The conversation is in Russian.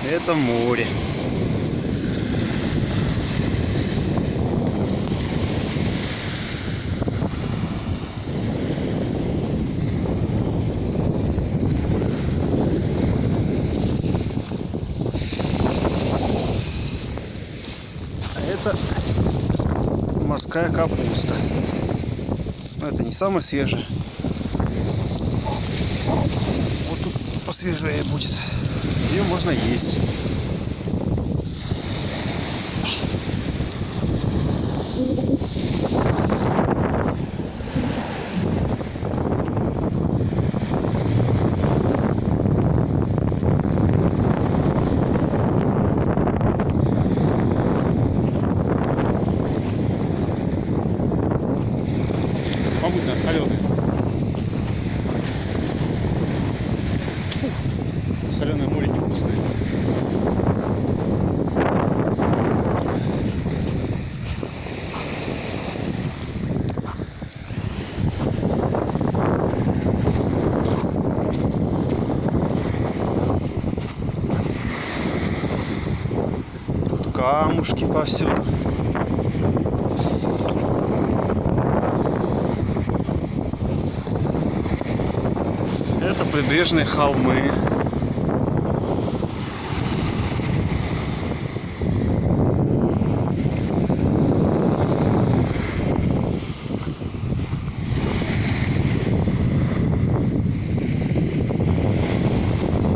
Это море. А это морская капуста. Но это не самое свежее. Вот тут посвежее будет. Ее можно есть. Попутно соленый. Соленое море невкусное. Тут камушки повсюду. Это прибрежные холмы.